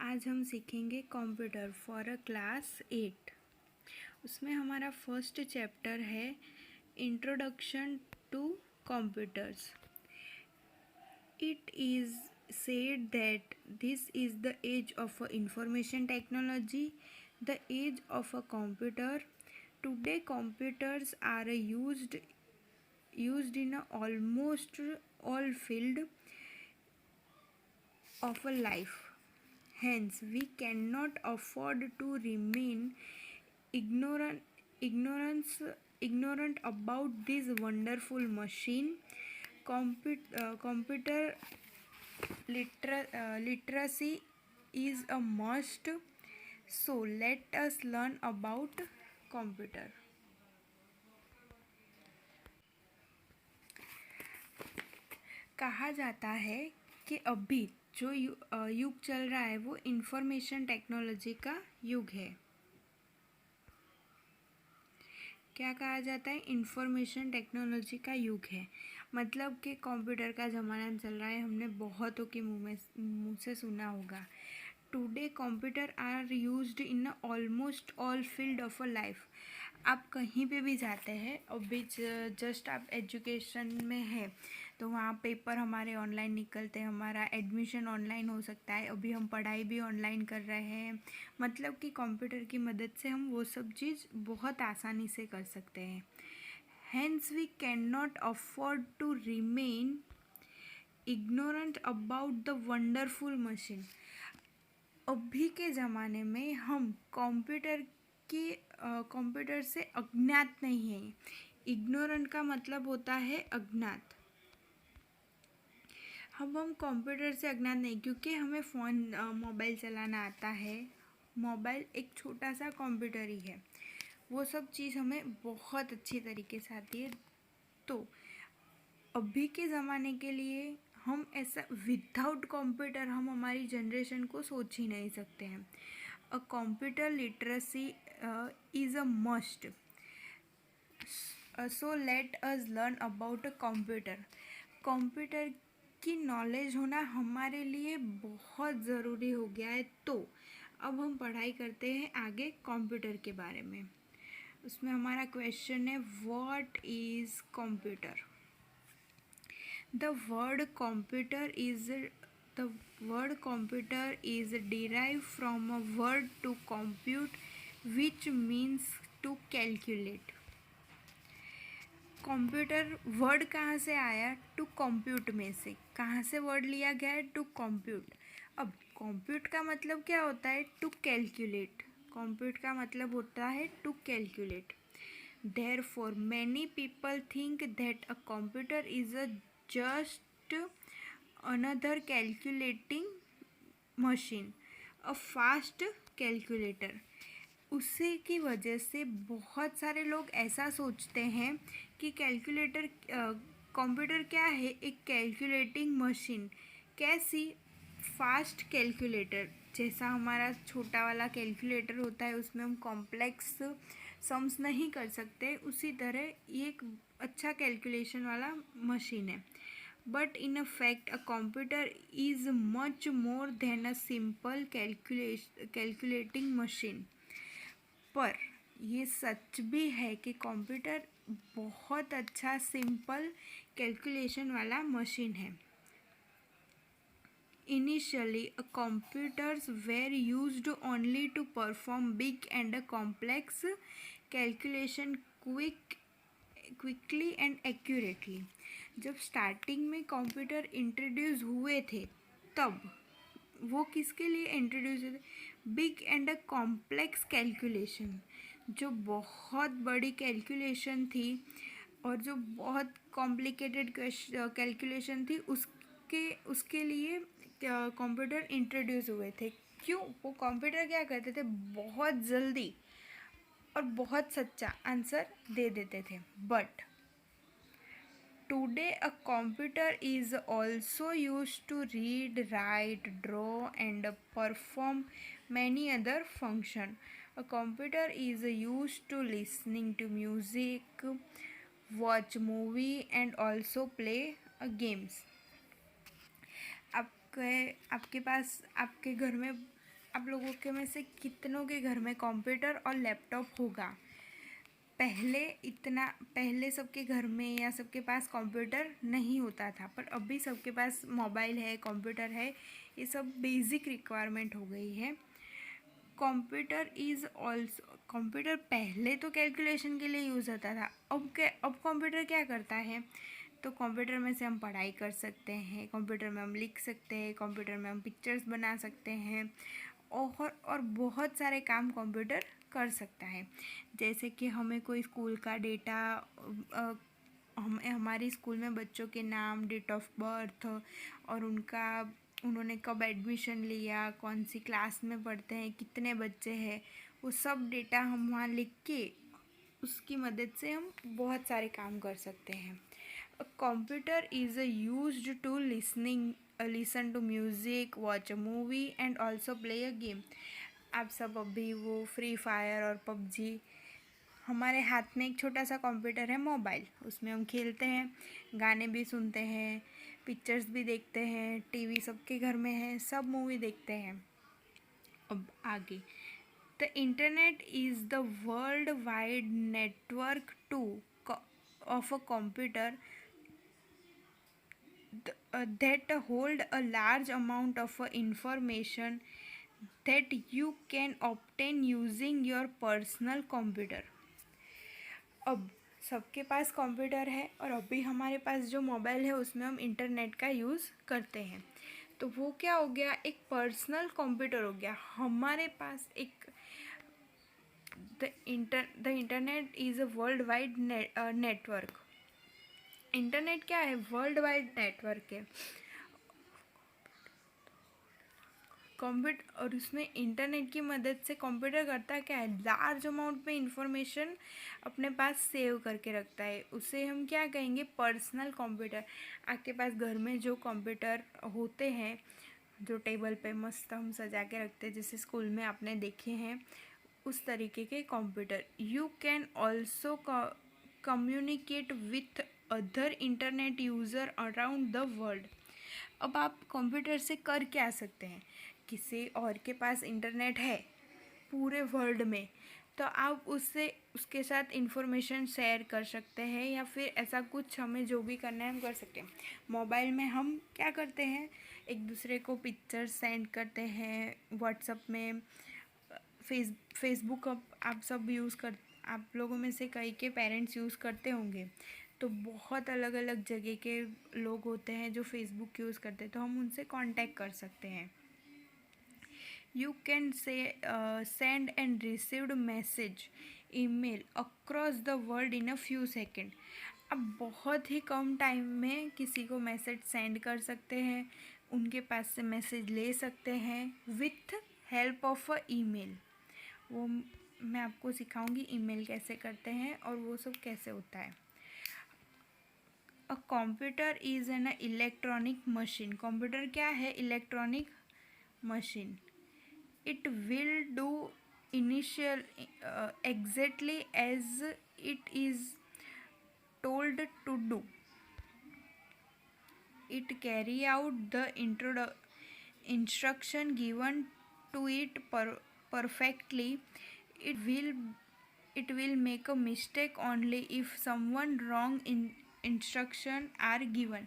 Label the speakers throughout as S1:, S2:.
S1: आज हम सीखेंगे कंप्यूटर फॉर अ क्लास 8। उसमें हमारा फर्स्ट चैप्टर है introduction to computers. It is said that this is the age of information technology, the age of a computer. Today computers are used in almost all field of a life. Hence, we cannot afford to remain ignorant, ignorance, ignorant about this wonderful machine. Computer literacy is a must. So, let us learn about computer. कहा जाता है कि अभी जो युग चल रहा है वो इंफॉर्मेशन टेक्नोलॉजी का युग है। क्या कहा जाता है? इंफॉर्मेशन टेक्नोलॉजी का युग है। मतलब कि कंप्यूटर का ज़माना चल रहा है। हमने बहुतों के मुँह से सुना होगा। Today computer are used in almost all field of a life. आप कहीं पे भी जाते हैं, अभी जस्ट आप एजुकेशन में है तो वहाँ पेपर हमारे ऑनलाइन निकलते हैं, हमारा एडमिशन ऑनलाइन हो सकता है, अभी हम पढ़ाई भी ऑनलाइन कर रहे हैं। मतलब कि कंप्यूटर की मदद से हम वो सब चीज़ बहुत आसानी से कर सकते हैं। Hence we can not afford to remain ignorant about the wonderful machine. अभी के ज़माने में हम कंप्यूटर से अज्ञात नहीं हैं। इग्नोरेंट का मतलब होता है अज्ञात। हम कंप्यूटर से अज्ञात नहीं, क्योंकि हमें मोबाइल चलाना आता है। मोबाइल एक छोटा सा कंप्यूटर ही है। वो सब चीज़ हमें बहुत अच्छी तरीके से आती है। तो अभी के ज़माने के लिए हम ऐसा विदाउट कंप्यूटर हम हमारी जनरेशन को सोच ही नहीं सकते हैं। A computer literacy is a must. So let us learn about a computer. Computer की नॉलेज होना हमारे लिए बहुत ज़रूरी हो गया है। तो अब हम पढ़ाई करते हैं आगे कंप्यूटर के बारे में। उसमें हमारा क्वेश्चन है, what is computer? The word computer is derived from a word to compute, which means to calculate. Computer word कहाँ से आया? टू कंप्यूट में से। कहाँ से वर्ड लिया गया है? To compute. अब कंप्यूट का मतलब क्या होता है? To calculate. कंप्यूट का मतलब होता है to calculate. Therefore, many people think that a computer is just another calculating machine, a fast calculator. उसी की वजह से बहुत सारे लोग ऐसा सोचते हैं कि कंप्यूटर क्या है? एक कैलकुलेटिंग मशीन। कैसी? Fast calculator. जैसा हमारा छोटा वाला कैलकुलेटर होता है, उसमें हम कॉम्प्लेक्स सम्स नहीं कर सकते, उसी तरह ये एक अच्छा कैलकुलेशन वाला मशीन है। But in a fact a computer is much more than a simple calculating machine. पर ये सच भी है कि कंप्यूटर बहुत अच्छा सिंपल कैलकुलेशन वाला मशीन है। Initially, computers were used only to perform big and complex calculation quickly and accurately. जब स्टार्टिंग में कंप्यूटर इंट्रोड्यूस हुए थे तब वो किसके लिए इंट्रोड्यूस हुए थे? Big and complex calculation. जो बहुत बड़ी कैलकुलेशन थी और जो बहुत कॉम्प्लिकेटेड कैलकुलेशन थी उसके लिए कंप्यूटर इंट्रोड्यूस हुए थे। क्यों? वो कंप्यूटर क्या करते थे? बहुत जल्दी और बहुत सच्चा आंसर दे देते थे। But today a computer is also used to read, write, draw and perform many other function. A computer is used to listening to music, watch movie and also play games. आपके पास आपके घर में आप लोगों के में से कितनों के घर में कंप्यूटर और लैपटॉप होगा? पहले सबके घर में या सबके पास कंप्यूटर नहीं होता था, पर अभी सबके पास मोबाइल है, कंप्यूटर है, ये सब बेसिक रिक्वायरमेंट हो गई है। कंप्यूटर पहले तो कैलकुलेशन के लिए यूज़ होता था। अब कंप्यूटर क्या करता है? तो कंप्यूटर में से हम पढ़ाई कर सकते हैं, कंप्यूटर में हम लिख सकते हैं, कंप्यूटर में हम पिक्चर्स बना सकते हैं, और बहुत सारे काम कंप्यूटर कर सकता है। जैसे कि हमें कोई स्कूल का डेटा, हमारे स्कूल में बच्चों के नाम, डेट ऑफ बर्थ और उन्होंने कब एडमिशन लिया, कौन सी क्लास में पढ़ते हैं, कितने बच्चे हैं, वो सब डेटा हम वहाँ लिख के उसकी मदद से हम बहुत सारे काम कर सकते हैं। Computer is used to listen to music, watch a movie and also play a game. आप सब अभी वो फ्री फायर और पबजी, हमारे हाथ में एक छोटा सा कंप्यूटर है, मोबाइल, उसमें हम खेलते हैं, गाने भी सुनते हैं, पिक्चर्स भी देखते हैं, टीवी सबके घर में है, सब मूवी देखते हैं। अब आगे, the internet is the world wide network two of a computer that hold a large amount of information that you can obtain using your personal computer। अब सबके पास कंप्यूटर है और अभी हमारे पास जो मोबाइल है उसमें हम इंटरनेट का यूज़ करते हैं। तो वो क्या हो गया? एक पर्सनल कंप्यूटर हो गया हमारे पास। एक the internet is a world wide network. Internet क्या है? वर्ल्ड वाइड नेटवर्क है कंप्यूटर। और उसमें इंटरनेट की मदद से कंप्यूटर करता क्या है? लार्ज अमाउंट में इंफॉर्मेशन अपने पास सेव करके रखता है। उसे हम क्या कहेंगे? Personal computer. आपके पास घर में जो कंप्यूटर होते हैं, जो टेबल पे मस्त हम सजा के रखते हैं, जैसे स्कूल में आपने देखे हैं, उस तरीके के computer. You can also communicate with other internet user around the world. अब आप कंप्यूटर से कर क्या सकते हैं? किसी और के पास इंटरनेट है पूरे वर्ल्ड में, तो आप उसके साथ इंफॉर्मेशन शेयर कर सकते हैं, या फिर ऐसा कुछ हमें जो भी करना है हम कर सकते हैं। मोबाइल में हम क्या करते हैं? एक दूसरे को पिक्चर सेंड करते हैं व्हाट्सएप में, फेसबुक आप सब आप लोगों में से कई के पेरेंट्स यूज़ करते होंगे। तो बहुत अलग अलग जगह के लोग होते हैं जो फेसबुक यूज़ करते हैं, तो हम उनसे कांटेक्ट कर सकते हैं। You can send and received message, email across the world in a few second. अब बहुत ही कम टाइम में किसी को मैसेज सेंड कर सकते हैं, उनके पास से मैसेज ले सकते हैं with help of a email. वो मैं आपको सिखाऊंगी ईमेल कैसे करते हैं और वो सब कैसे होता है। अ computer is an electronic machine. Computer क्या है? Electronic machine. It will do initial exactly as it is told to do. It carry out the instruction given to it perfectly. It will make a mistake only if someone wrong instruction are given।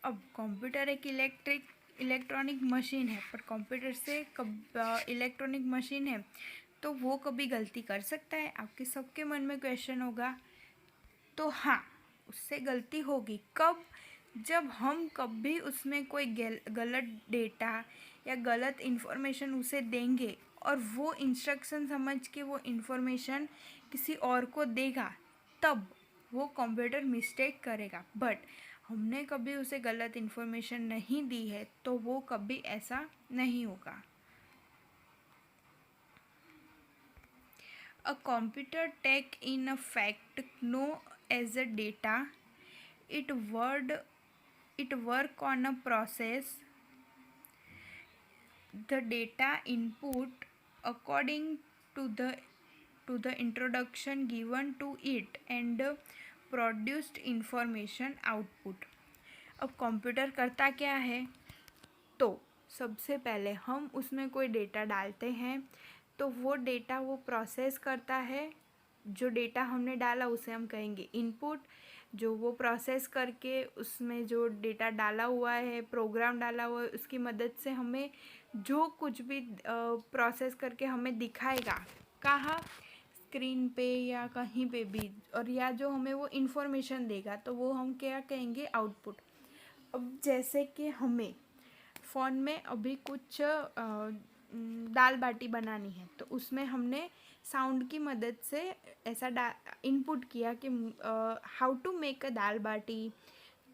S1: अब computer एक electronic machine है, पर computer से electronic machine है तो वो कभी गलती कर सकता है? आपके सबके मन में क्वेश्चन होगा। तो हाँ, उससे गलती होगी। कब? जब हम कभी उसमें कोई गलत डेटा या गलत इन्फॉर्मेशन उसे देंगे और वो इंस्ट्रक्शन समझ के वो इन्फॉर्मेशन किसी और को देगा, तब वो कंप्यूटर मिस्टेक करेगा। बट हमने कभी उसे गलत इन्फॉर्मेशन नहीं दी है तो वो कभी ऐसा नहीं होगा। A computer take in a fact know as a data. It work on a process the data input according to the introduction given to it and produced information output। अब कंप्यूटर करता क्या है? तो सबसे पहले हम उसमें कोई डेटा डालते हैं तो वो डेटा वो प्रोसेस करता है। जो डेटा हमने डाला उसे हम कहेंगे इनपुट। जो वो प्रोसेस करके उसमें जो डेटा डाला हुआ है, प्रोग्राम डाला हुआ है, उसकी मदद से हमें जो कुछ भी प्रोसेस करके हमें दिखाएगा, कहाँ, स्क्रीन पे या कहीं पे भी, और या जो हमें वो इन्फॉर्मेशन देगा, तो वो हम क्या कहेंगे, आउटपुट। अब जैसे कि हमें फ़ोन में अभी कुछ दाल बाटी बनानी है, तो उसमें हमने साउंड की मदद से ऐसा इनपुट किया कि हाउ टू मेक अ दाल बाटी।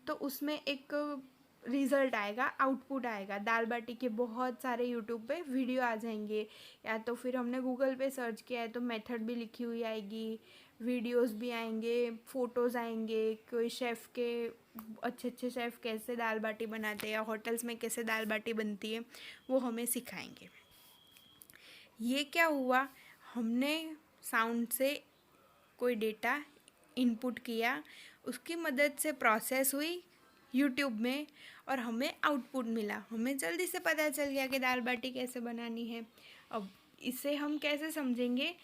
S1: तो उसमें एक रिज़ल्ट आएगा, आउटपुट आएगा। दाल बाटी के बहुत सारे यूट्यूब पे वीडियो आ जाएंगे, या तो फिर हमने गूगल पे सर्च किया है तो मेथड भी लिखी हुई आएगी, वीडियोस भी आएंगे, फ़ोटोज़ आएंगे, कोई शेफ़ के अच्छे अच्छे शेफ़ कैसे दाल बाटी बनाते हैं या होटल्स में कैसे दाल बाटी बनती है वो हमें सिखाएंगे। ये क्या हुआ, हमने साउंड से कोई डेटा इनपुट किया, उसकी मदद से प्रोसेस हुई यूट्यूब में और हमें आउटपुट मिला। हमें जल्दी से पता चल गया कि दाल बाटी कैसे बनानी है। अब इसे हम कैसे समझेंगे,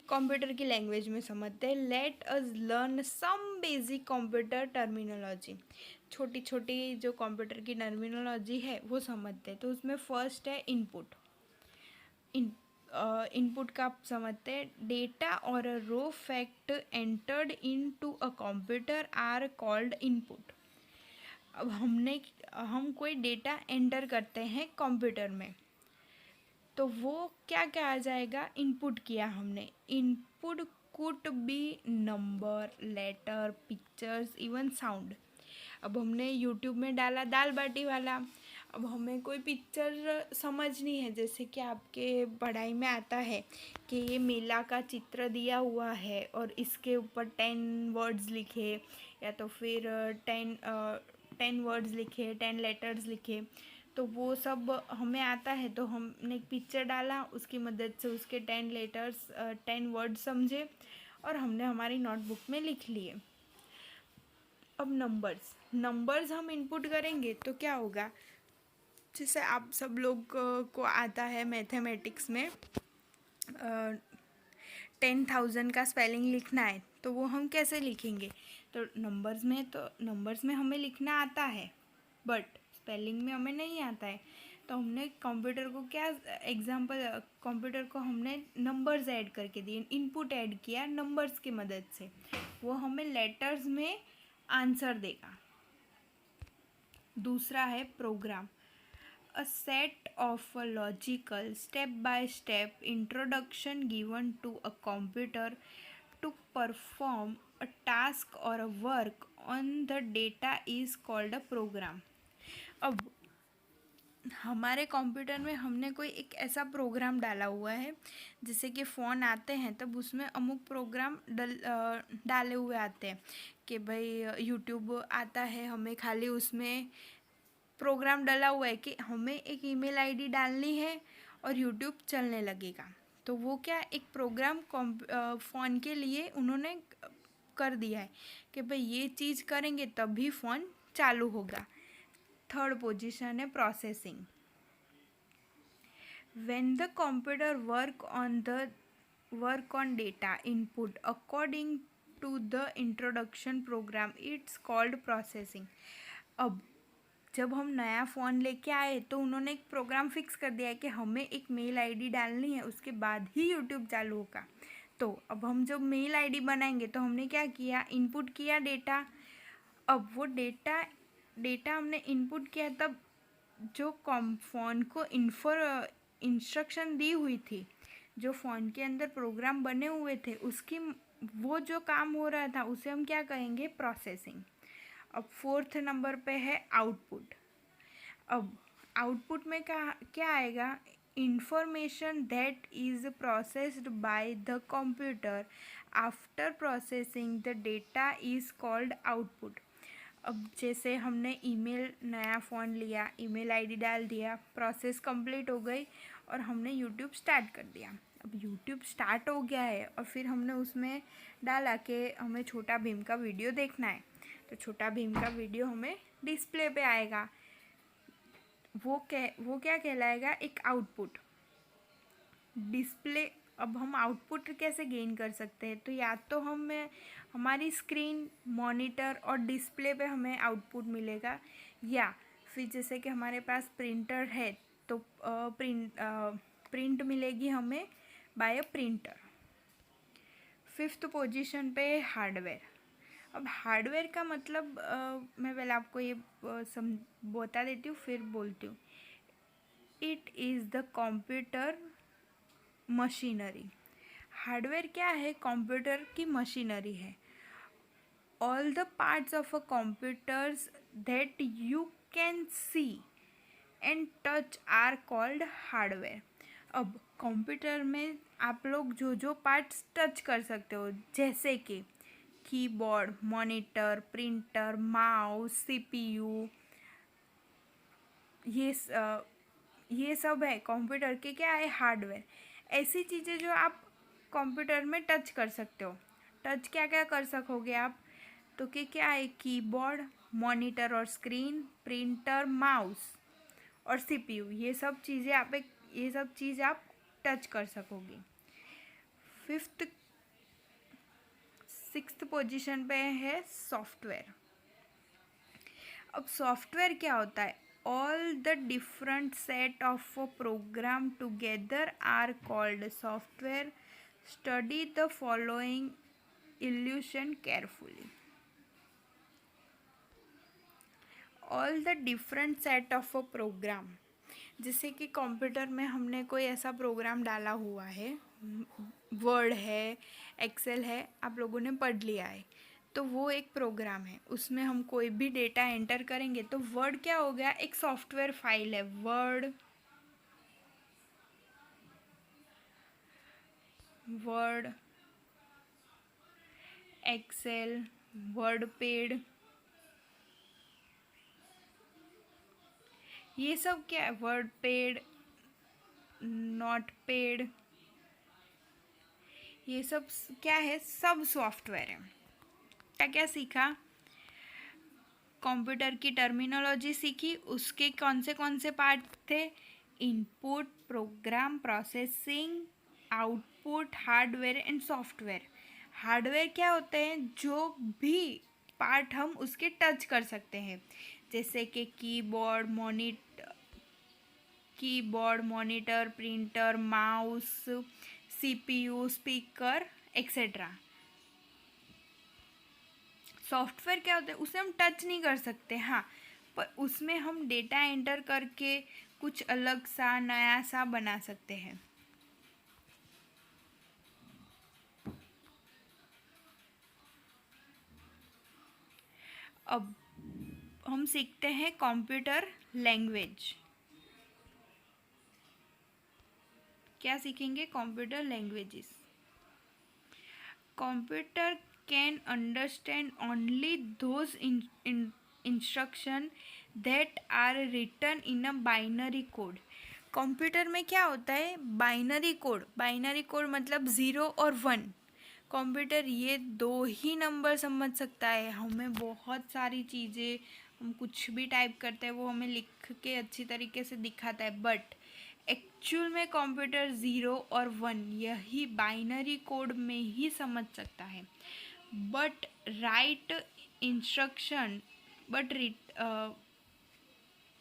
S1: कंप्यूटर की लैंग्वेज में समझते हैं। Let us learn some basic computer terminology. छोटी छोटी जो कंप्यूटर की टर्मिनोलॉजी है वो समझते हैं। तो उसमें फर्स्ट है इनपुट। इनपुट का आप समझते हैं, डेटा और a raw fact entered in to a computer are called input. अब हम कोई डेटा एंटर करते हैं कंप्यूटर में, तो वो क्या क्या आ जाएगा, इनपुट किया हमने। Input could be number, letter, pictures, even sound. अब हमने यूट्यूब में डाला दाल बाटी वाला, अब हमें कोई पिक्चर समझनी है, जैसे कि आपके पढ़ाई में आता है कि ये मेला का चित्र दिया हुआ है और इसके ऊपर 10 वर्ड्स लिखे, या तो फिर 10 वर्ड्स लिखे, 10 लेटर्स लिखे। तो वो सब हमें आता है, तो हमने एक पिक्चर डाला, उसकी मदद से उसके 10 लेटर्स, 10 वर्ड्स समझे और हमने हमारी नोटबुक में लिख लिए। अब नंबर्स हम इनपुट करेंगे तो क्या होगा, जैसे आप सब लोग को आता है मैथमेटिक्स में 10,000 का स्पेलिंग लिखना है, तो वो हम कैसे लिखेंगे। तो नंबर्स में हमें लिखना आता है, बट स्पेलिंग में हमें नहीं आता है। तो हमने कंप्यूटर को कंप्यूटर को हमने नंबर्स ऐड करके दिए, इनपुट ऐड किया नंबर्स की मदद से, वो हमें लेटर्स में आंसर देगा। दूसरा है programme. A set of a logical step-by-step introduction given to a computer to perform a task or a work on the data is called a program. अब हमारे कंप्यूटर में हमने कोई एक ऐसा प्रोग्राम डाला हुआ है, जैसे कि फ़ोन आते हैं तब उसमें अमुक प्रोग्राम डाले हुए आते हैं कि भाई यूट्यूब आता है, हमें खाली उसमें प्रोग्राम डाला हुआ है कि हमें एक ईमेल आईडी डालनी है और यूट्यूब चलने लगेगा। तो वो क्या, एक प्रोग्राम फ़ोन के लिए उन्होंने कर दिया है कि भाई ये चीज़ करेंगे तभी फ़ोन चालू होगा। थर्ड पोजीशन है processing. When the computer work on data input according to the introduction program, it's called processing. अब जब हम नया फ़ोन लेके आए तो उन्होंने एक प्रोग्राम फिक्स कर दिया है कि हमें एक मेल आईडी डालनी है, उसके बाद ही यूट्यूब चालू होगा। तो अब हम जब मेल आईडी बनाएंगे तो हमने क्या किया, इनपुट किया डेटा। अब वो डेटा हमने इनपुट किया, तब जो फ़ोन को इंस्ट्रक्शन दी हुई थी, जो फ़ोन के अंदर प्रोग्राम बने हुए थे, उसकी वो जो काम हो रहा था उसे हम क्या कहेंगे, प्रोसेसिंग। अब फोर्थ नंबर पे है आउटपुट। अब आउटपुट में क्या आएगा, information that is processed by the computer after processing the data is called output. अब जैसे हमने नया फ़ोन लिया, ईमेल आईडी डाल दिया, प्रोसेस कंप्लीट हो गई और हमने यूट्यूब स्टार्ट कर दिया। अब यूट्यूब स्टार्ट हो गया है और फिर हमने उसमें डाला कि हमें छोटा भीम का वीडियो देखना है, तो छोटा भीम का वीडियो हमें डिस्प्ले पे आएगा। वो क्या कहलाएगा, एक आउटपुट। डिस्प्ले, अब हम आउटपुट कैसे गेन कर सकते हैं, तो या तो हमें हमारी स्क्रीन, मॉनिटर और डिस्प्ले पे हमें आउटपुट मिलेगा, या फिर जैसे कि हमारे पास प्रिंटर है तो प्रिंट मिलेगी हमें by a printer. Fifth position पे हार्डवेयर। अब हार्डवेयर का मतलब मैं पहले आपको ये बता देती हूँ फिर बोलती हूँ। It is the computer machinery. Hardware क्या है, कंप्यूटर की मशीनरी है। All the parts of a computers that you can see and touch are called hardware. अब कंप्यूटर में आप लोग जो जो पार्ट्स टच कर सकते हो, जैसे कि keyboard, monitor, printer, mouse, CPU, ये सब है कंप्यूटर के क्या है, हार्डवेयर। ऐसी चीज़ें जो आप कंप्यूटर में टच कर सकते हो। टच क्या क्या कर सकोगे आप, तो कि क्या है, कीबोर्ड, मॉनिटर और स्क्रीन, प्रिंटर, माउस और सीपीयू, ये सब चीज़ आप टच कर सकोगे। सिक्स्थ पोजीशन पे है सॉफ्टवेयर। अब सॉफ्टवेयर क्या होता है, all the different set of program together are called software. Study the following illusion carefully. All the different set of a program, जैसे कि कंप्यूटर में हमने कोई ऐसा प्रोग्राम डाला हुआ है, वर्ड है, एक्सेल है, आप लोगों ने पढ़ लिया है, तो वो एक प्रोग्राम है। उसमें हम कोई भी डेटा एंटर करेंगे तो वर्ड क्या हो गया, एक सॉफ्टवेयर फाइल है। वर्ड, एक्सेल, वर्डपेड, ये सब क्या है, वर्डपेड, नोटपेड, ये सब क्या है, सब सॉफ्टवेयर है। क्या क्या सीखा, कंप्यूटर की टर्मिनोलॉजी सीखी, उसके कौन से पार्ट थे, input, program, processing, output, hardware and software. Hardware क्या होते हैं, जो भी पार्ट हम उसके टच कर सकते हैं, जैसे कि keyboard, monitor, printer, mouse, CPU, speaker etcetera. Software क्या होता है, उसे हम टच नहीं कर सकते, हाँ, पर उसमें हम डेटा एंटर करके कुछ अलग सा नया सा बना सकते हैं। अब हम सीखते हैं कंप्यूटर लैंग्वेज। क्या सीखेंगे, computer languages. Computer can understand only those instruction that are written in a binary code. Computer में क्या होता है, बाइनरी कोड मतलब 0 और 1। कंप्यूटर ये दो ही नंबर समझ सकता है। हमें बहुत सारी चीज़ें, हम कुछ भी टाइप करते हैं वो हमें लिख के अच्छी तरीके से दिखाता है, बट एक्चुअल में कंप्यूटर 0 और 1 यही बाइनरी कोड में ही समझ सकता है। But right instruction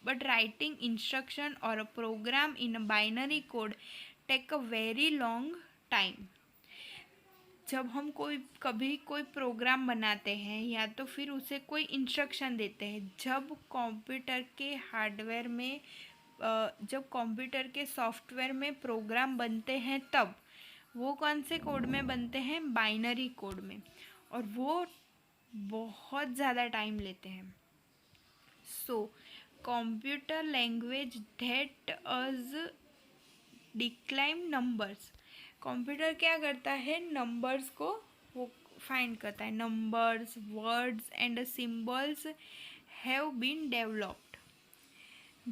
S1: but writing instruction or a program in a binary code take a very long time। जब हम कभी कोई प्रोग्राम बनाते हैं या तो फिर उसे कोई इंस्ट्रक्शन देते हैं, जब कंप्यूटर के सॉफ्टवेयर में प्रोग्राम बनते हैं, तब वो कौन से कोड में बनते हैं, बाइनरी कोड में, और वो बहुत ज़्यादा टाइम लेते हैं। So computer language that as decline numbers. Computer क्या करता है, नंबर्स को वो फाइंड करता है। Numbers, words and symbols have been developed.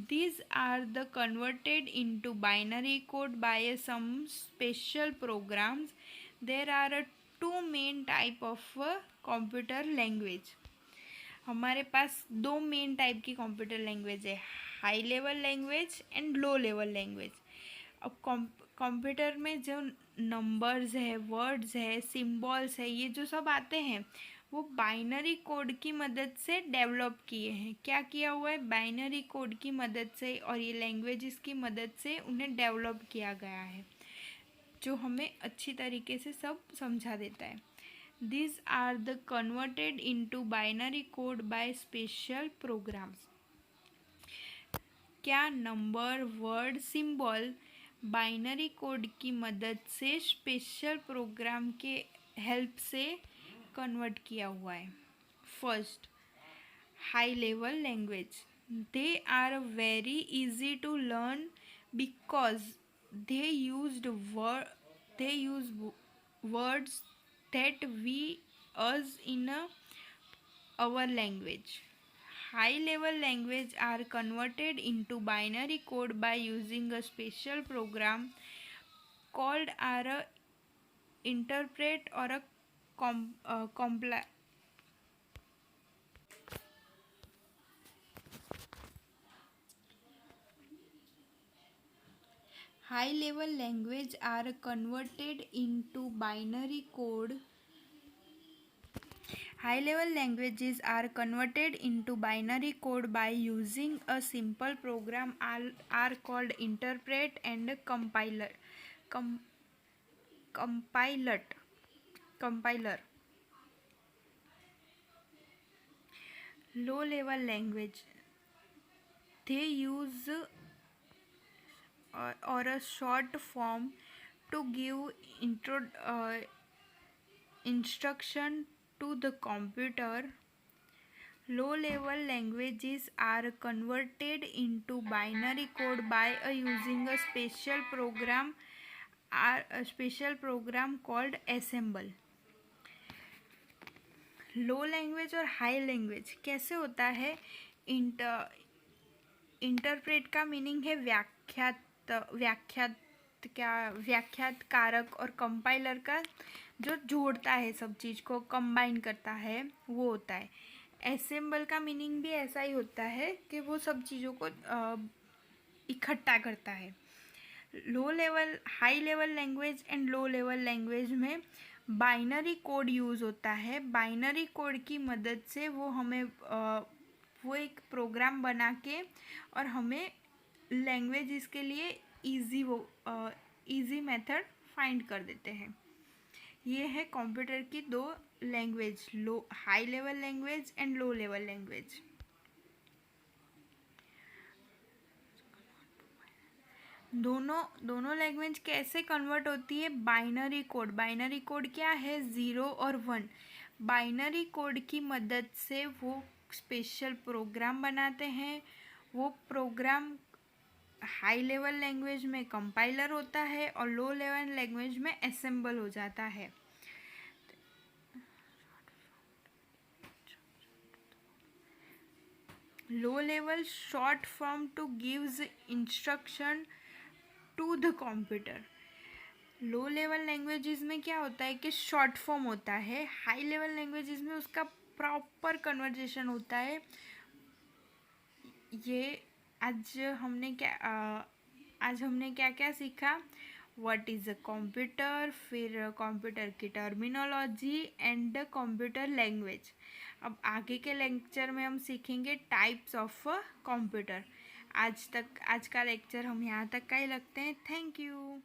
S1: These are the converted into binary code by some special programs. There are two main type of computer language। हमारे पास दो main type की कंप्यूटर लैंग्वेज है, high level language and low level language. अब computer में जो numbers है, words है, symbols है, ये जो सब आते हैं वो बाइनरी कोड की मदद से डेवलप किए हैं। क्या किया हुआ है? बाइनरी कोड की मदद से और ये लैंग्वेजेस की मदद से उन्हें डेवलप किया गया है, जो हमें अच्छी तरीके से सब समझा देता है। These are the converted into binary code by special programs। क्या number, word, symbol binary code की मदद से स्पेशल प्रोग्राम के हेल्प से कन्वर्ट किया हुआ है। First, high level language. They are very easy to learn because they used they use words that we use in our language. High level language are converted into binary code by using a special program called a interpret or a compile. High level language are converted into binary code. High level languages are converted into binary code by using a simple program are called interpret and compiler. Compiler. Low level language. They use or a short form to give instruction to the computer. Low level languages are converted into binary code by using a special program called assemble. Low language और high language कैसे होता है? Interpret का meaning है व्याख्यात कारक, और compiler का जो जोड़ता है, सब चीज़ को कंबाइन करता है, वो होता है। असेंबल का मीनिंग भी ऐसा ही होता है कि वो सब चीज़ों को इकट्ठा करता है। High level language and low level language में बाइनरी कोड यूज़ होता है। बाइनरी कोड की मदद से वो एक प्रोग्राम बना के और हमें लैंग्वेज इसके लिए इजी मेथड फाइंड कर देते हैं। ये है कंप्यूटर की दो language, high level language and low level language. दोनों लैंग्वेज कैसे कन्वर्ट होती है? बाइनरी कोड क्या है? 0 और 1। बाइनरी कोड की मदद से वो स्पेशल प्रोग्राम बनाते हैं। वो प्रोग्राम हाई लेवल लैंग्वेज में कंपाइलर होता है और लो लेवल लैंग्वेज में असेंबल हो जाता है। Low level short form to gives instruction to the computer. Low level languages में क्या होता है कि शॉर्ट फॉर्म होता है। हाई लेवल लैंग्वेजेस में उसका प्रॉपर कन्वर्जेशन होता है। ये आज हमने क्या क्या सीखा? व्हाट इज़ अ कंप्यूटर, फिर कंप्यूटर की टर्मिनोलॉजी एंड कंप्यूटर लैंग्वेज। अब आगे के लेक्चर में हम सीखेंगे टाइप्स ऑफ कंप्यूटर। आज का लेक्चर हम यहाँ तक का ही रखते हैं। Thank you.